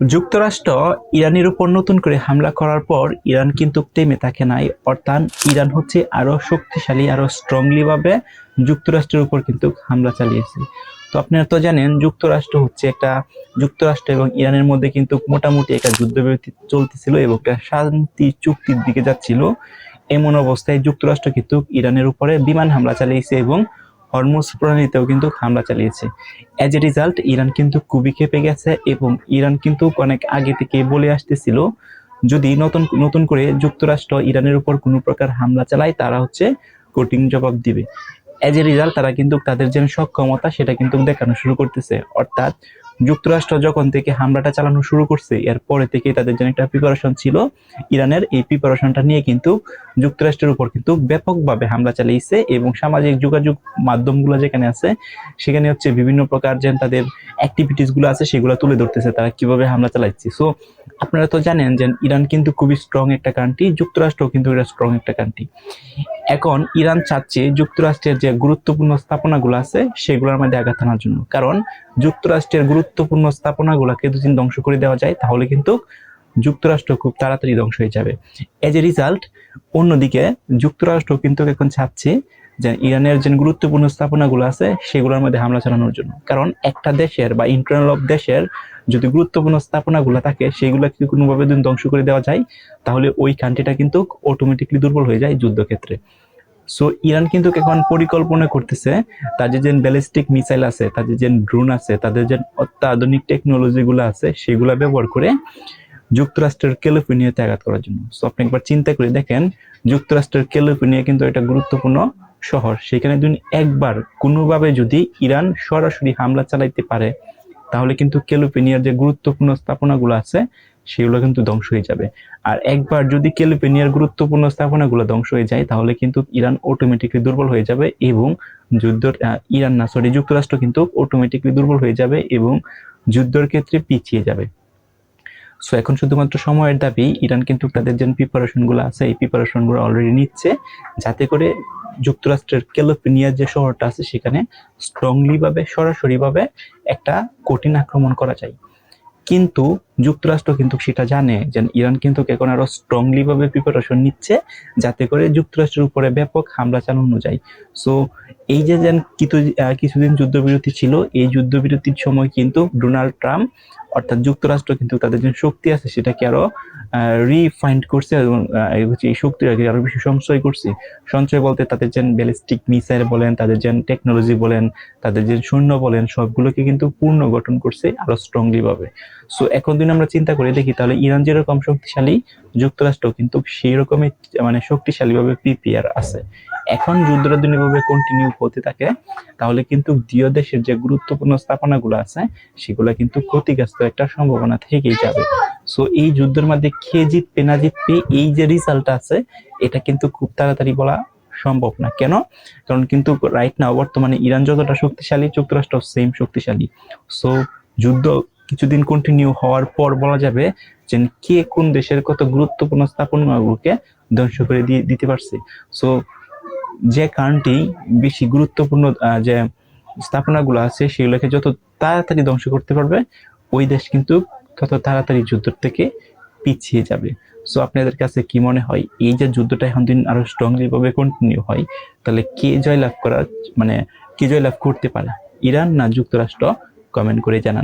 যুক্তরাষ্ট্র ইরানের উপর নতুন করে হামলা করার পর ইরান কিন্তু থেমে থাকে নাই, অর্থাৎ ইরান হচ্ছে আরো শক্তিশালী, আরো স্ট্রংলি ভাবে যুক্তরাষ্ট্রের উপর কিন্তু হামলা চালিয়েছে। তো আপনারা তো জানেন যুক্তরাষ্ট্র এবং ইরানের মধ্যে কিন্তু মোটামুটি একটা যুদ্ধবিরতি চলতেছিল এবং একটা শান্তি চুক্তির দিকে যাচ্ছিল। এমন অবস্থায় যুক্তরাষ্ট্র কিন্তু ইরানের উপরে বিমান হামলা চালিয়েছে এবং হরমুজ প্রণালীতেও কিন্তু হামলা চালিয়েছে। অ্যাজ এ রেজাল্ট ইরান কিন্তু খুবই ক্ষেপে গেছে এবং ইরান কিন্তু অনেক আগে থেকে বলে আসতেছিল, যদি নতুন নতুন করে যুক্তরাষ্ট্র ইরানের উপর কোনো প্রকার হামলা চালায় তারা হচ্ছে কঠিন জবাব দিবে। অ্যাজ এ রেজাল্ট তারা কিন্তু তাদের যে সক্ষমতা সেটা কিন্তু দেখানো শুরু করতেছে, অর্থাৎ যুক্তরাষ্ট্র যখন থেকে হামলাটা চালানো শুরু করছে এরপরে থেকে তাদের যে একটা প্রিপারেশন ছিল, ইরানের এই প্রিপারেশনটা নিয়ে কিন্তু যুক্তরাষ্ট্রের উপর কিন্তু ব্যাপকভাবে হামলা চালিয়েছে এবং সামাজিক যোগাযোগ মাধ্যমগুলো যেখানে আছে সেখানে হচ্ছে বিভিন্ন প্রকার যে তাদের অ্যাক্টিভিটিস গুলো আছে সেগুলো তুলে ধরতেছে তারা কিভাবে হামলা চালাচ্ছে। সো আপনারা তো জানেন যে ইরান কিন্তু খুবই স্ট্রং একটা কান্ট্রি, যুক্তরাষ্ট্র কিন্তু এটা স্ট্রং একটা কান্ট্রি। এখন ইরান চাচ্ছে যুক্তরাষ্ট্রের যে গুরুত্বপূর্ণ স্থাপনাগুলো আছে সেগুলোর মধ্যে আঘাত আনার জন্য, কারণ যুক্তরাষ্ট্রের গুরুত্বপূর্ণ স্থাপনাগুলোকে যদি ধ্বংস করে দেওয়া যায় তাহলে কিন্তু যুক্তরাষ্ট্র খুব তাড়াতাড়ি ধ্বংস হয়ে যাবে। এজ এ রিজাল্ট অন্যদিকে যুক্তরাষ্ট্র কিন্তু এখন চাচ্ছে যে ইরানের যে গুরুত্বপূর্ণ স্থাপনাগুলো আছে সেগুলোর মধ্যে হামলা চালানোর জন্য, কারণ একটা দেশের বা ইন্টারনাল অফ দেশের যদি গুরুত্বপূর্ণ স্থাপনাগুলো থাকে সেগুলোকে কোনোভাবে যদি ধ্বংস করে দেওয়া যায় তাহলে ওই কান্ট্রিটা কিন্তু অটোমেটিকলি দুর্বল হয়ে যায় যুদ্ধক্ষেত্রে। সো ইরান কিন্তু এখন পরিকল্পনা করতেছে তাদের যে ব্যালিস্টিক মিসাইল আছে, তাদের যে ড্রোন আছে, তাদের যে অত্যাধুনিক টেকনোলজি গুলো আছে সেগুলো ব্যবহার করে যুক্তরাষ্ট্রের ক্যালিফোর্নিয়াতে আঘাত করার জন্য। সো আপনি একবার চিন্তা করে দেখেন, যুক্তরাষ্ট্রের ক্যালিফোর্নিয়া কিন্তু একটা গুরুত্বপূর্ণ শহর, সেখানে যদি একবার কোনোভাবে যদি ইরান সরাসরি হামলা চালাইতে পারে তাহলে কিন্তু ক্যালিফোর্নিয়ার যে গুরুত্বপূর্ণ স্থাপনাগুলো আছে সেগুলো কিন্তু ধ্বংস হয়ে যাবে। আর একবার যদি ক্যালিফোর্নিয়ার গুরুত্বপূর্ণ স্থাপনাগুলো ধ্বংস হয়ে যায় তাহলে কিন্তু ইরান অটোমেটিকলি দুর্বল হয়ে যাবে এবং যুক্তরাষ্ট্র কিন্তু অটোমেটিকলি দুর্বল হয়ে যাবে এবং যুদ্ধের ক্ষেত্রে পিছিয়ে যাবে। সো এখন শুধুমাত্র সময়ের দাবি, ইরান কিন্তু তাদের যে প্রিপারেশন গুলো আছে এই প্রিপারেশন গুলো অলরেডি নিচ্ছে যাতে করে যুক্তরাষ্ট্রের ক্যালিফোর্নিয়ার যে শহরটা আছে সেখানে স্ট্রংলি ভাবে সরাসরি ভাবে একটা কঠিন আক্রমণ করা যায়। কিন্তু যুক্তরাষ্ট্র কিন্তু সেটা জানে যে ইরান কিন্তু এখন আরো স্ট্রংলি ভাবে প্রিপারেশন নিচ্ছে যাতে করে যুক্তরাষ্ট্রের উপরে ব্যাপক হামলা চালানো যায়। সো এই যে কিছুদিন যুদ্ধবিরতি ছিল, এই যুদ্ধবিরতির সময় কিন্তু ডোনাল্ড ট্রাম্প অর্থাৎ যুক্তরাষ্ট্র কিন্তু তাদের যে শক্তি আছে সেটাকে আরো রিফাইন্ড করছে এবং এই শক্তিটাকে আরো বেশি সঞ্চয় করছে। সঞ্চয় বলতে তাদের যে ব্যালিস্টিক মিসাইল বলেন, তাদের যে টেকনোলজি বলেন, তাদের যে সৈন্য বলেন, সবগুলোকে কিন্তু পূর্ণ গঠন করছে আরো স্ট্রংলি ভাবে। সো এখন যদি আমরা চিন্তা করে দেখি তাহলে ইরান যেরকম শক্তিশালী, যুক্তরাষ্ট্র কিন্তু সেই রকমই মানে শক্তিশালী ভাবে প্রিপেয়ার আছে। এখন যুদ্ধটা যদি ভাবে কন্টিনিউ হতে থাকে তাহলে কিন্তু দুই দেশের যে গুরুত্বপূর্ণ স্থাপনাগুলো আছে সেগুলো কিন্তু ক্ষতিগ্রস্ত একটা সম্ভাবনা থেকেই যাবে। সো এই যুদ্ধের মধ্যে কে জিতবে না জিতবে এই যে রেজাল্ট আছে এটা কিন্তু খুব তাড়াতাড়ি বলা সম্ভব না। কেন? কারণ কিন্তু রাইট নাও বর্তমানে ইরান যতটা শক্তিশালী যুক্তরাষ্ট্র সেম শক্তিশালী। সো যুদ্ধ কিছুদিন কন্টিনিউ হওয়ার পর বলা যাবে যে কে কোন দেশের কত গুরুত্বপূর্ণ স্থাপনাগুলোকে ধ্বংস করে দিতে পারছে। সো যে কারণটি বেশি গুরুত্বপূর্ণ যে স্থাপনাগুলো আছে সেগুলোকে যত তাড়াতাড়ি ধ্বংস করতে পারবে ওই দেশ কিন্তু তত তাড়াতাড়ি যুদ্ধ থেকে পিছিয়ে যাবে। সো আপনাদের কাছে কি মনে হয় এই যে যুদ্ধটা এখন দিন আরো স্ট্রংলি ভাবে কন্টিনিউ হয় তাহলে কে জয়লাভ করতে পারে, ইরান না যুক্তরাষ্ট্র? কমেন্ট করে জানান।